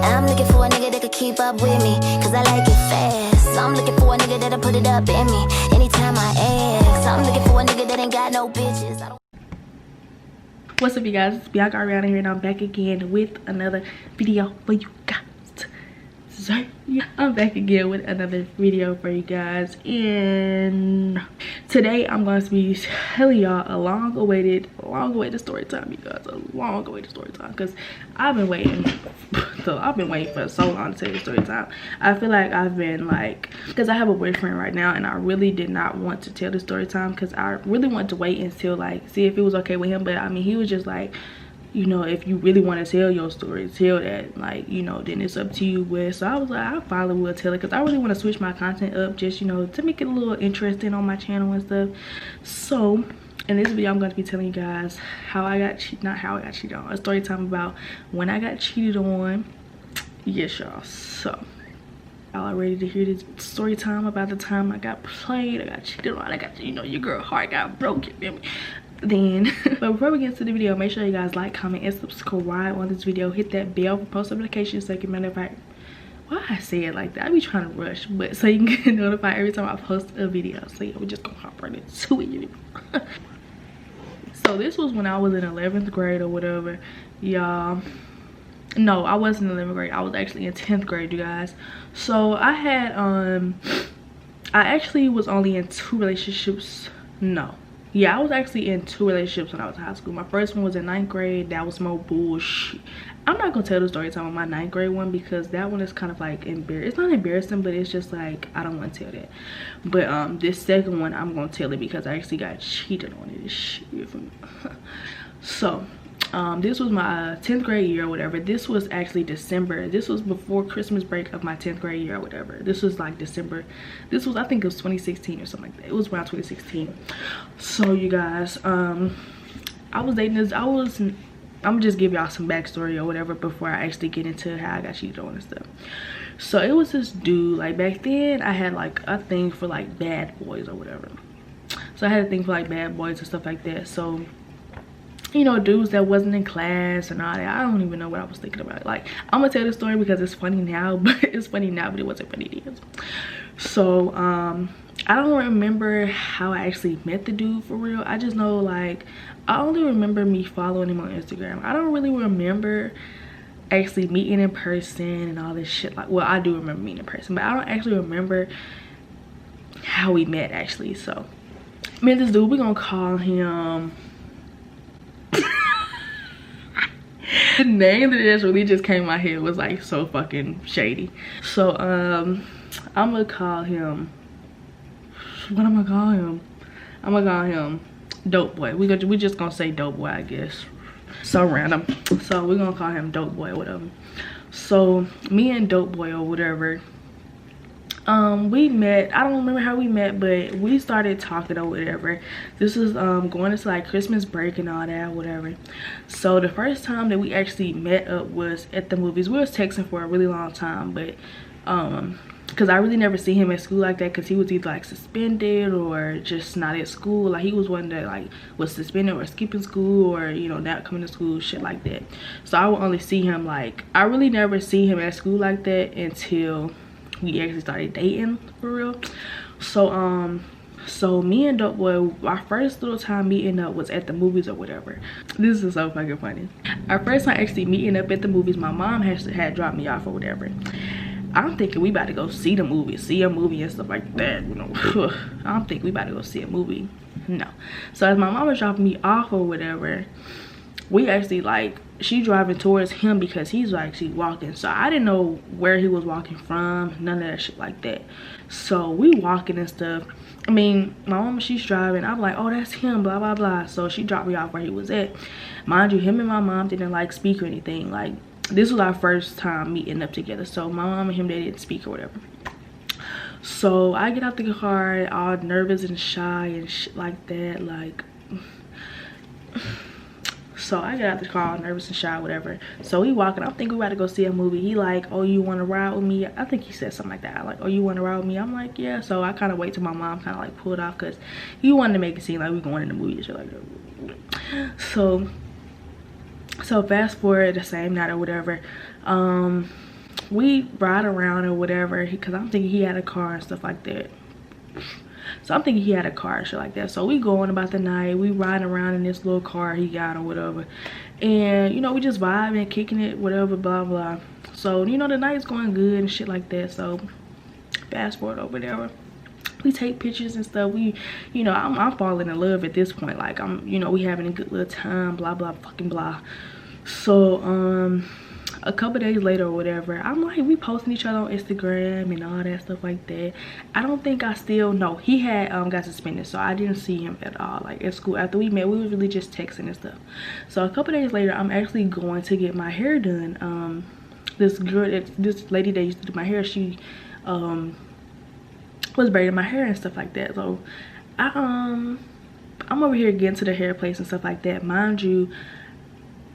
I'm looking for a nigga that could keep up with me, cause I like it fast. I'm looking for a nigga that'll put it up in me anytime I ask. I'm looking for a nigga that ain't got no bitches. What's up, you guys? It's Bianca Ariana here, and I'm back again with another video for you guys. I'm back again with another video for you guys, and today I'm going to be telling y'all a long-awaited story time, you guys. A long-awaited story time, because I've been waiting. So I've been waiting for so long to tell you story time. I feel like I've been like, because I have a boyfriend right now, and I really did not want to tell the story time because I really wanted to wait until like see if it was okay with him. But I mean, he was just like, you know, if you really want to tell your story, tell that, like, you know, then it's up to you. But so I was like, I probably will tell it because I really want to switch my content up, just, you know, to make it a little interesting on my channel and stuff. So in this video, I'm going to be telling you guys how I got cheated, not how I got cheated on, a story time about when I got cheated on. Yes, y'all. So y'all are ready to hear this story time about the time I got played, I got cheated on, I got, you know, your girl heart got broken, feel me? Then but before we get into the video, make sure you guys like, comment, and subscribe on this video. Hit that bell for post notifications so you can be notified. Why I say it like that? I be trying to rush, but so you can get notified every time I post a video. So yeah, we're just gonna hop right into it. So this was when I was in 11th grade or whatever, y'all. No, I wasn't in 11th grade. I was actually in 10th grade, you guys. So I had I actually was only in 2 relationships. No, yeah, I was actually in 2 relationships when I was in high school. My first one was in 9th grade. That was more bullshit. I'm not gonna tell the story time on my 9th grade one because that one is kind of like embarrassing. It's not embarrassing, but it's just like I don't want to tell that. But this second one, I'm gonna tell it because I actually got cheated on it. Shit. So this was my 10th grade year or whatever. This was actually December. This was before Christmas break of my 10th grade year or whatever. This was like December. This was, I think it was 2016 or something like that. It was around 2016. So you guys, I was dating this, I'm gonna just give y'all some backstory or whatever before I actually get into how I got cheated on and stuff. So it was this dude, like back then I had like a thing for like bad boys or whatever. So I had a thing for like bad boys and stuff like that. So, you know, dudes that wasn't in class and all that. I don't even know what I was thinking about. Like, I'm gonna tell the story because it's funny now, but it wasn't funny then. So I don't remember how I actually met the dude for real. I just know, like, I only remember me following him on Instagram. I don't really remember actually meeting in person and all this shit. Like, well, I do remember meeting in person, but I don't actually remember how we met actually. So me and this dude, we're gonna call him the name that just really just came in my head was like so fucking shady. So I'm gonna call him, what am I calling him? I'm gonna call him Dope Boy. We just gonna say Dope Boy, I guess. So random. So we're gonna call him Dope Boy or whatever. So me and Dope Boy or whatever, we met. I don't remember how we met, but we started talking or whatever. This was going into like Christmas break and all that, whatever. So the first time that we actually met up was at the movies. We was texting for a really long time, but because I really never see him at school like that, because he was either like suspended or just not at school. Like he was one that like was suspended or skipping school or, you know, not coming to school, shit like that. So I would only see him, like, I really never see him at school like that until we actually started dating for real. So so me and Dope Boy, our first little time meeting up was at the movies or whatever. This is so fucking funny. Our first time actually meeting up at the movies, my mom had dropped me off or whatever. I'm thinking we about to go see a movie and stuff like that, you know. I'm thinking we about to go see a movie. No. So as my mom was dropping me off or whatever, we actually, like, she driving towards him because he's actually walking. So I didn't know where he was walking from, none of that shit like that. So we walking and stuff. I mean, my mom, she's driving. I'm like, oh, that's him, blah, blah, blah. So she dropped me off where he was at. Mind you, him and my mom didn't like speak or anything. Like, this was our first time meeting up together. So my mom and him, they didn't speak or whatever. So I get out the car all nervous and shy and shit like that. Like, so I get out the car all nervous and shy, whatever. So we walking. I'm thinking we about to go see a movie. He like, oh, you want to ride with me? I think he said something like that. I like, oh, you want to ride with me? I'm like, yeah. So I kind of wait till my mom kind of like pulled off because he wanted to make it seem like we going in the movie and shit like that. So fast forward the same night or whatever, we ride around or whatever, because I'm thinking he had a car and stuff like that. So I'm thinking he had a car and shit like that. So we going about the night, we riding around in this little car he got or whatever, and you know, we just vibing, kicking it, whatever, blah blah. So you know, the night's going good and shit like that. So fast forward or whatever, we take pictures and stuff. We, you know, I'm falling in love at this point. Like, I'm, you know, we having a good little time, blah blah fucking blah. So a couple days later or whatever, I'm like, we posting each other on Instagram and all that stuff like that. I don't think I still, no, he had got suspended, so I didn't see him at all. Like at school, after we met, we was really just texting and stuff. So a couple days later, I'm actually going to get my hair done. This lady that used to do my hair, she was braiding my hair and stuff like that. So I'm over here getting to the hair place and stuff like that. Mind you,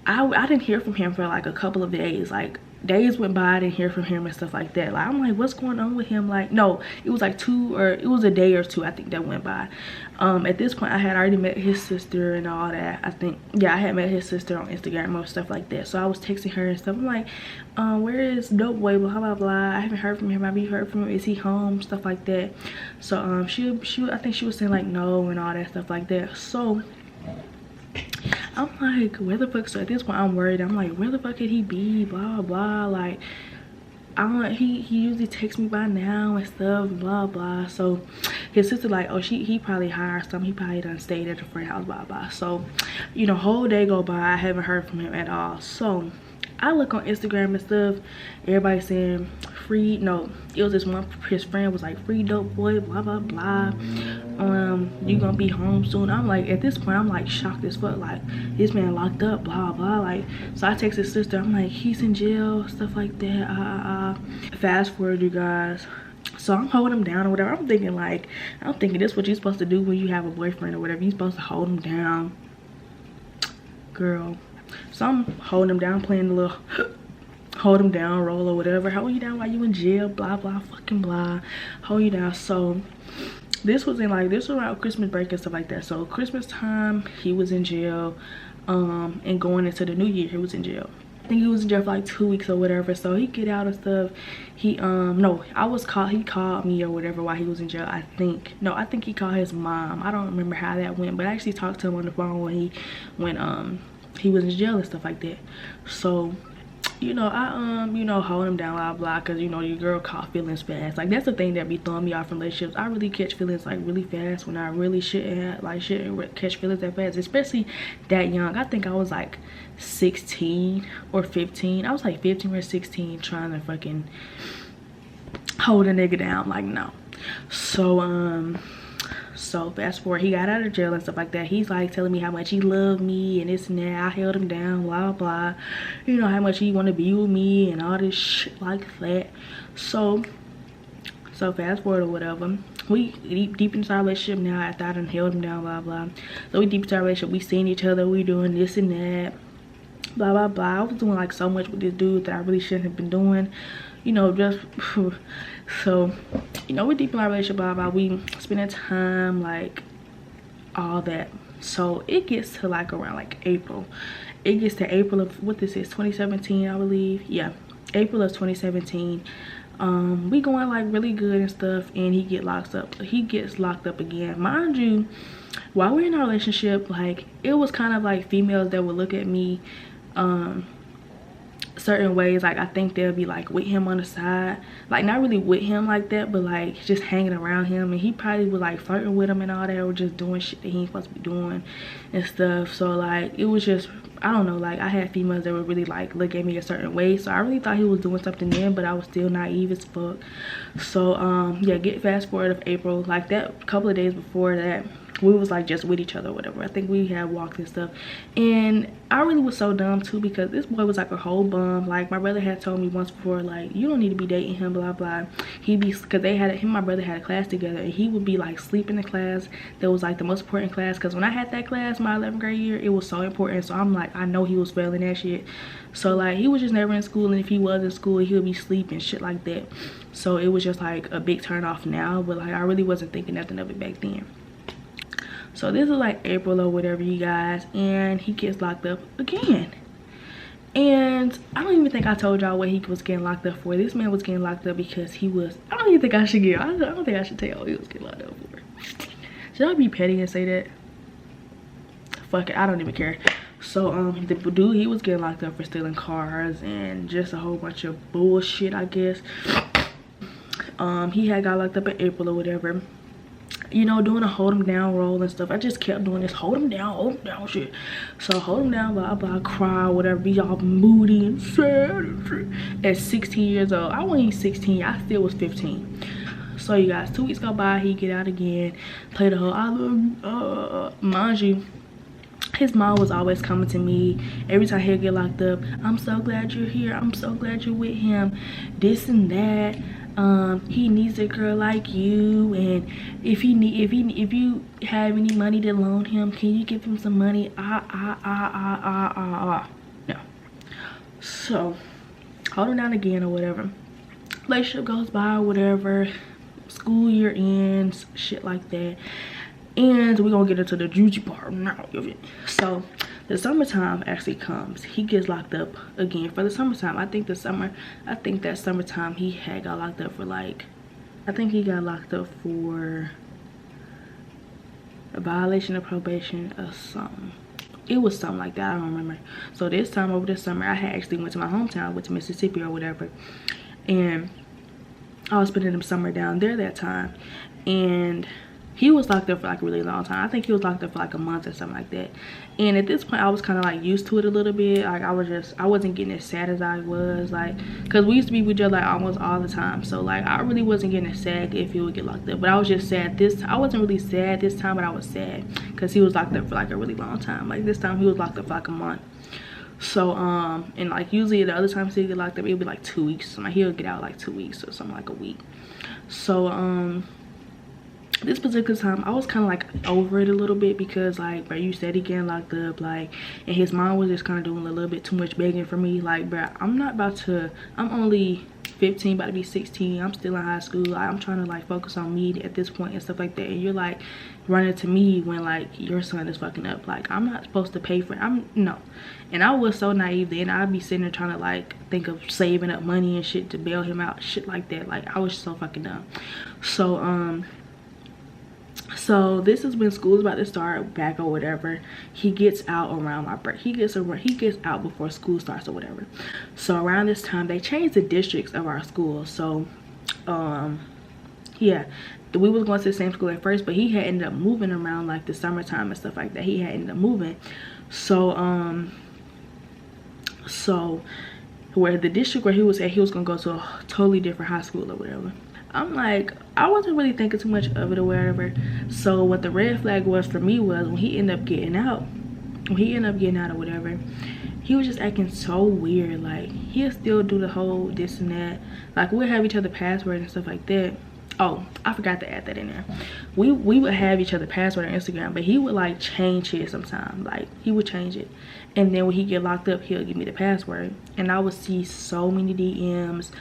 I didn't hear from him for like a couple of days. Like days went by, I didn't hear from him and stuff like that. Like I'm like, what's going on with him? Like, no, it was like it was a day or two, I think, that went by. At this point, I had already met his sister and all that. I think, yeah, I had met his sister on Instagram or stuff like that. So I was texting her and stuff. I'm like, where is Dope Boy, blah blah blah. I haven't heard from him. Have you heard from him? Is he home? Stuff like that. So she I think she was saying like no and all that stuff like that. So I'm like, where the fuck? So at this point, I'm worried. I'm like, where the fuck could he be? Blah blah. Like, he usually texts me by now and stuff, blah blah. So his sister like, oh, he probably hired something. He probably done stayed at a friend's house, blah blah. So, you know, whole day go by, I haven't heard from him at all. So I look on Instagram and stuff, everybody saying free, no, it was this one, his friend was like, free Dope Boy, blah blah blah, you gonna be home soon. I'm like, at this point, I'm like shocked as fuck, like this man locked up, blah blah. Like, so I text his sister, I'm like, he's in jail, stuff like that. Fast forward, you guys, so I'm holding him down or whatever. I'm thinking this is what you're supposed to do when you have a boyfriend or whatever. You're supposed to hold him down, girl. So I'm holding him down, playing the little hold him down role or whatever. Hold you down while you in jail, blah blah fucking blah. Hold you down. So this was around Christmas break and stuff like that. So Christmas time, he was in jail, and going into the new year, he was in jail. I think he was in jail for like 2 weeks or whatever. So he get out and stuff. He he called me or whatever while he was in jail. I think he called his mom. I don't remember how that went, but I actually talked to him on the phone when he was in jail and stuff like that. So, you know, I hold him down, blah blah, because you know, your girl caught feelings fast. Like, that's the thing that be throwing me off in relationships. I really catch feelings like really fast when I really shouldn't catch feelings that fast, especially that young. I think I was like 16 or 15. I was like 15 or 16 trying to fucking hold a nigga down. Like, no. So fast forward, he got out of jail and stuff like that. He's like telling me how much he loved me and this and that. I held him down, blah blah. You know, how much he want to be with me and all this shit like that. So fast forward or whatever, we deep into our relationship now. After I done held him down, blah blah. So we deep into our relationship. We seeing each other. We doing this and that, blah blah blah. I was doing like so much with this dude that I really shouldn't have been doing. You know, just so, you know, we're deep in our relationship, blah blah. We spending time, like all that. So it gets to like around like April. It gets to April of what this is, 2017, I believe. Yeah, April of 2017. We going like really good and stuff, and he gets locked up again. Mind you, while we're in our relationship, like, it was kind of like females that would look at me certain ways. Like, I think they'll be like with him on the side, like not really with him like that, but like just hanging around him, and he probably was like flirting with him and all that, or just doing shit that he ain't supposed to be doing and stuff. So like, it was just, I don't know, like I had females that would really like look at me a certain way. So I really thought he was doing something then, but I was still naive as fuck. So yeah, get fast forward of April, like that couple of days before that, we was like just with each other or whatever. I think we had walked and stuff, and I really was so dumb too, because this boy was like a whole bum. Like, my brother had told me once before, like, you don't need to be dating him, blah blah. Because him and my brother had a class together, and he would be like sleep in the class that was like the most important class, because when I had that class my 11th grade year, it was so important. So I'm like, I know he was failing that shit. So like, he was just never in school, and if he was in school, he would be sleeping, shit like that. So it was just like a big turn off now, but like I really wasn't thinking nothing of it back then. So this is like April or whatever, you guys, and he gets locked up again. And And I don't even think I told y'all what he was getting locked up for. This man was getting locked up because he was, I don't even think I should get, I don't think I should tell y'all what he was getting locked up for. Should I be petty and say that? Fuck it, I don't even care. So the dude, he was getting locked up for stealing cars and just a whole bunch of bullshit, I guess. He had got locked up in April or whatever, you know, doing a hold him down role and stuff. I just kept doing this hold him down shit. So hold him down, blah blah, cry, whatever, be all moody and sad and shit. At 16 years old, I wasn't even 16, I still was 15. So you guys, 2 weeks go by, he get out again, play the whole I love you. Mind you, his mom was always coming to me every time he'd get locked up. I'm so glad you're here, I'm so glad you're with him, this and that. He needs a girl like you, and if you have any money to loan him, can you give him some money? No. So hold him down again or whatever. Relationship goes by or whatever, school year ends, shit like that. And we're gonna get into the juicy part now. So the summertime actually comes. He gets locked up again for the summertime. I think that summertime he had got locked up for like, I think he got locked up for a violation of probation or something. It was something like that, I don't remember. So this time over the summer, I had actually went to my hometown, went to Mississippi or whatever, and I was spending the summer down there that time. And he was locked up for like a really long time. I think he was locked up for like a month or something like that. And at this point, I was kind of like used to it a little bit. Like I wasn't getting as sad as I was, like, because we used to be with each other like almost all the time. So like I really wasn't getting as sad if he would get locked up. But I was just sad I wasn't really sad this time, but I was sad because he was locked up for like a really long time. Like this time he was locked up for like a month. So and like usually the other times he'd get locked up, it'd be like 2 weeks. So like he'll get out like 2 weeks or something, like a week. So this particular time I was kind of like over it a little bit because like, bro, you said he getting locked up, like, and his mom was just kind of doing a little bit too much begging for me. Like, bro, I'm only 15, about to be 16. I'm still in high school. Like, I'm trying to like focus on me at this point and stuff like that, and you're like running to me when like your son is fucking up. Like, I'm not supposed to pay for it. No. And I was so naive then. I'd be sitting there trying to like think of saving up money and shit to bail him out, shit like that. Like, I was so fucking dumb. So this is when school's about to start back or whatever. He gets out around my break. He gets out before school starts or whatever. So around this time they changed the districts of our school. So yeah, we was going to the same school at first, but he had ended up moving around like the summertime and stuff like that. He had ended up moving. So so where the district where he was at, he was gonna go to a totally different high school or whatever. I'm like, I wasn't really thinking too much of it or whatever. So what the red flag was for me was when he ended up getting out or whatever, he was just acting so weird. Like, he'll still do the whole this and that. Like, we'll have each other passwords and stuff like that. Oh, I forgot to add that in there. We would have each other password on Instagram, but he would like change it sometimes. Like, he would change it, and then when he get locked up, he'll give me the password, and I would see so many DMs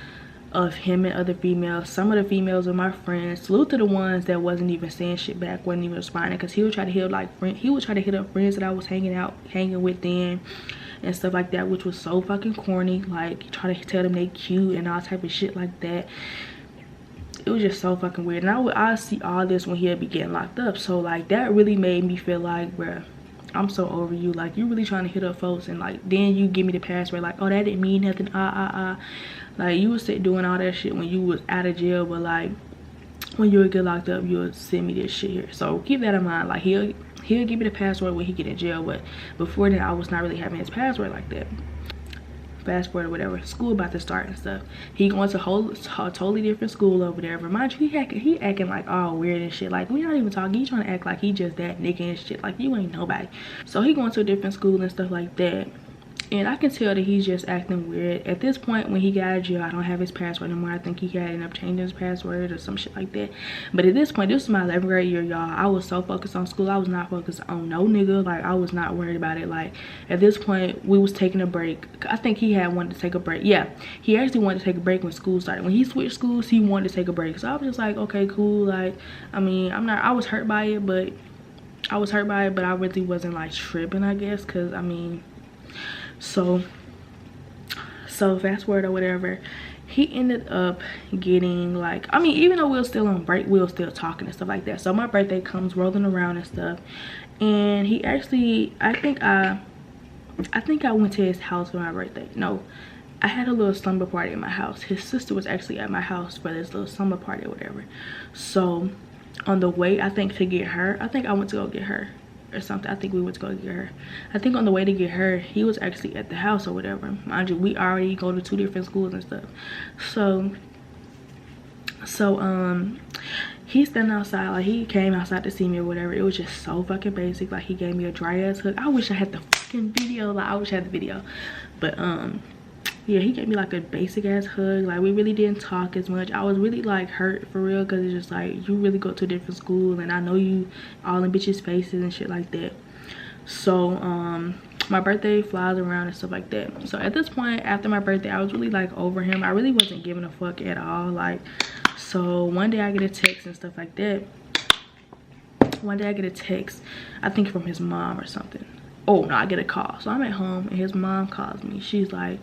of him and other females. Some of the females are my friends. Salute to the ones that wasn't even saying shit back, wasn't even responding, because he would try to hit like he would try to hit up friends that I was hanging with then and stuff like that, which was so fucking corny. Like, try to tell them they cute and all type of shit like that. It was just so fucking weird. And I see all this when he'd be getting locked up. So like, that really made me feel like, bruh, I'm so over you. Like, you really trying to hit up folks, and like then you give me the password like, oh, that didn't mean nothing, like, you was doing all that shit when you was out of jail, but like when you would get locked up, you would send me this shit here. So keep that in mind. Like, he'll give me the password when he get in jail, but before then I was not really having his password like that. Fast forward or whatever, school about to start and stuff. He going to a totally different school over there. Mind you, he acting like all weird and shit. Like, we not even talking. He trying to act like he just that nigga and shit. Like, you ain't nobody. So he going to a different school and stuff like that. And I can tell that he's just acting weird. At this point, when he got out of jail, I don't have his password anymore. I think he had ended up changing his password or some shit like that. But at this point, this was my 11th grade year, y'all. I was so focused on school. I was not focused on no nigga. Like, I was not worried about it. Like, at this point, we was taking a break. I think he had wanted to take a break. Yeah, he actually wanted to take a break when school started. When he switched schools, he wanted to take a break. So I was just like, okay, cool. Like, I mean, I was hurt by it, but I really wasn't like tripping, I guess, because I mean, so So fast forward or whatever, he ended up getting like, I mean, even though we were still on break, we were still talking and stuff like that. So my birthday comes rolling around and stuff, and he actually, I think I went to his house for my birthday. No, I had a little slumber party at my house. His sister was actually at my house for this little summer party or whatever. So on the way, I think to get her, I think I went to go get her or something. I think we went to go get her. I think on the way to get her, he was actually at the house or whatever. Mind you, we already go to 2 different schools and stuff. So he's standing outside, like he came outside to see me or whatever. It was just so fucking basic. Like he gave me a dry ass hug. I wish I had the fucking video. Like I wish I had the video. But yeah, he gave me like a basic ass hug. Like we really didn't talk as much. I was really like hurt for real, because it's just like, you really go to a different school and I know you all in bitches' faces and shit like that. So my birthday flies around and stuff like that. So at this point, after my birthday, I was really like over him. I really wasn't giving a fuck at all. Like, so one day I get a text and stuff like that. One day I get a text, I think from his mom or something. Oh no, I get a call. So I'm at home and his mom calls me. She's like,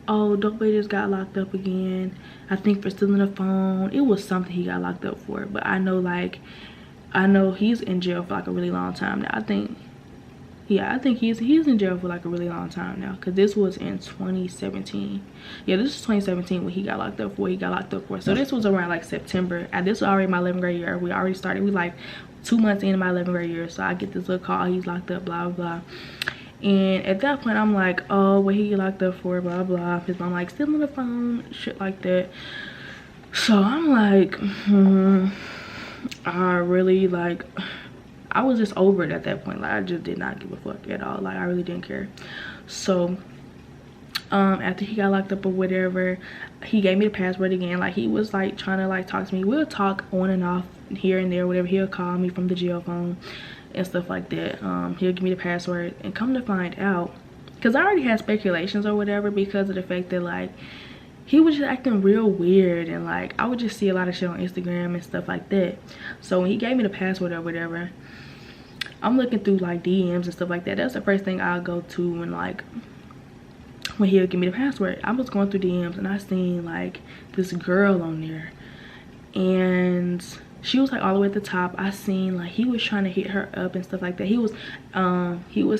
oh, Dope Boy just got locked up again, I think for stealing a phone. It was something he got locked up for, but I know he's in jail for like a really long time now. I think he's in jail for like a really long time now, because this was in 2017. Yeah, this was 2017 when he got locked up for. So this was around like September, and this was already my 11th grade year. We already started, we like 2 months into my 11th grade year. So I get this little call, he's locked up, blah blah. And at that point I'm like, oh, what he get locked up for, blah blah. His mom like, stealing the phone, shit like that. So I'm like, I really like, I was just over it at that point. Like I just did not give a fuck at all. Like I really didn't care. So after he got locked up or whatever, he gave me the password again. Like he was like trying to like talk to me. We'll talk on and off here and there, whatever. He'll call me from the jail phone and stuff like that. He'll give me the password, and come to find out, because I already had speculations or whatever, because of the fact that like he was just acting real weird, and like I would just see a lot of shit on Instagram and stuff like that. So when he gave me the password or whatever, I'm looking through like DMs and stuff like that. That's the first thing I'll go to when he'll give me the password. I was going through DMs and I seen like this girl on there, and she was like all the way at the top. I seen like he was trying to hit her up and stuff like that. He was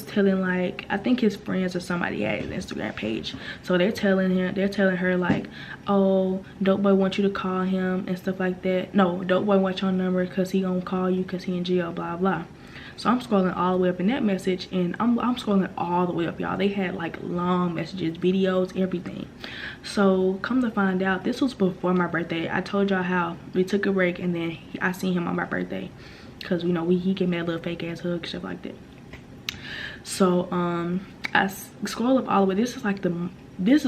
telling like, I think his friends or somebody had his Instagram page, so they're telling her like, oh, Dope Boy wants you to call him and stuff like that. No, Dope Boy wants your number because he gonna call you because he in jail, blah blah. So I'm scrolling all the way up in that message, and I'm scrolling all the way up, y'all. They had like long messages, videos, everything. So come to find out, this was before my birthday. I told y'all how we took a break, and then I seen him on my birthday, because you know he gave me a little fake ass hug, stuff like that. So I scroll up all the way. This is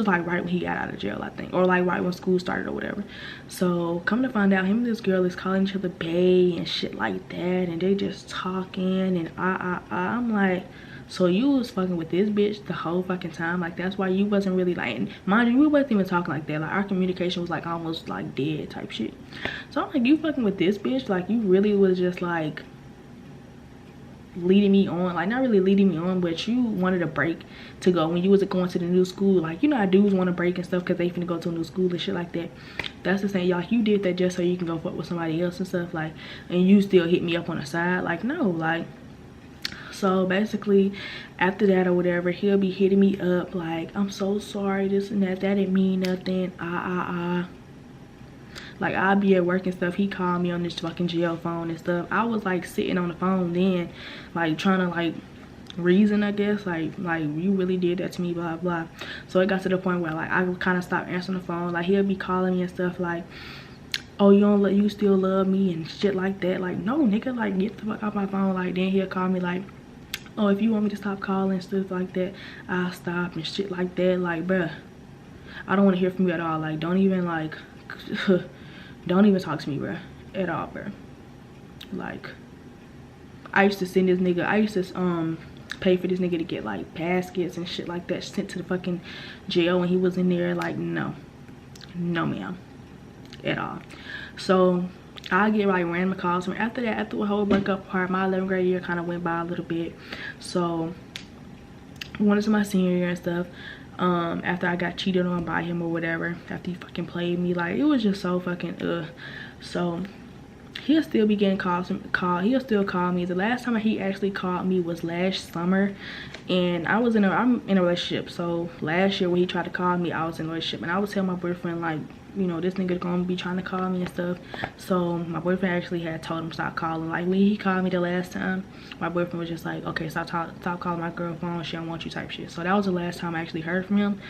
like right when he got out of jail, I think, or like right when school started or whatever. So come to find out, him and this girl is calling each other bae and shit like that, and they just talking, and I'm like, so you was fucking with this bitch the whole fucking time? Like that's why you wasn't really like, and mind you, we wasn't even talking like that. Like our communication was like almost like dead type shit. So I'm like, you fucking with this bitch? Like you really was just like leading me on, like not really leading me on, but you wanted a break to go when you was going to the new school. Like, you know how dudes want to break and stuff because they finna go to a new school and shit like that. That's the thing, y'all. You did that just so you can go fuck with somebody else and stuff, like, and you still hit me up on the side. Like, no, like. So basically after that or whatever, he'll be hitting me up like, I'm so sorry, this and that didn't mean nothing, like I'll be at work and stuff, he called me on this fucking jail phone and stuff. I was like sitting on the phone then, like trying to like reason, I guess, like you really did that to me, blah blah. So it got to the point where like I kind of stopped answering the phone. Like he'll be calling me and stuff like, oh, you still love me and shit like that. Like, no nigga, like get the fuck off my phone. Like then he'll call me like, oh, if you want me to stop calling and stuff like that, I'll stop and shit like that. Like, bruh, I don't want to hear from you at all. Like, don't even like don't even talk to me, bruh, at all, bruh. Like, I used to send this nigga, I used to pay for this nigga to get like baskets and shit like that sent to the fucking jail when he was in there. Like, no ma'am, at all. So I get like random calls from after that. After the whole breakup part, my 11th grade year kind of went by a little bit. So I went into my senior year and stuff. after I got cheated on by him or whatever, after he fucking played me. Like, it was just so fucking so he'll still be getting he'll still call me. The last time he actually called me was last summer, and I'm in a relationship. So last year when he tried to call me, I was in a relationship, and I was telling my boyfriend, like, you know, this nigga gonna be trying to call me and stuff. So my boyfriend actually had told him stop calling. Like, when he called me the last time, my boyfriend was just like, okay, stop calling my girl phone, she don't want you type shit. So that was the last time I actually heard from him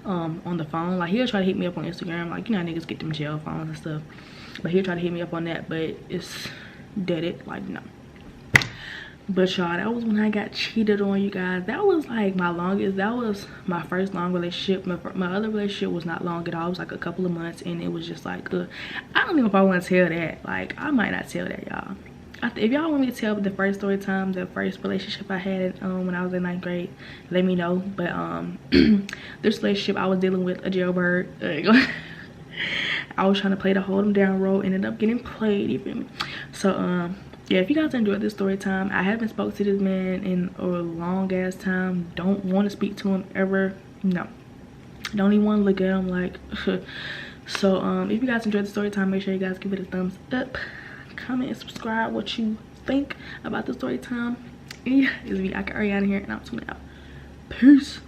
on the phone. Like, he'll try to hit me up on Instagram, like, you know how niggas get them jail phones and stuff, but he'll try to hit me up on that, but it's deaded, like, no. But y'all, that was when I got cheated on, you guys. That was like that was my first long relationship. My other relationship was not long at all. It was like a couple of months, and it was just like, I don't know if I want to tell that. Like, I might not tell that, y'all. If y'all want me to tell the first story time, the first relationship I had when I was in 9th grade, let me know. But this relationship, I was dealing with a jailbird. I was trying to play the hold him down role, ended up getting played, you feel me? So yeah, if you guys enjoyed this story time, I haven't spoke to this man in a long ass time. Don't want to speak to him ever. No, don't even want to look at him, like. So if you guys enjoyed the story time, make sure you guys give it a thumbs up, comment and subscribe what you think about the story time. Yeah, it's me, Aka Ariana here, and I'm tuning out. Peace.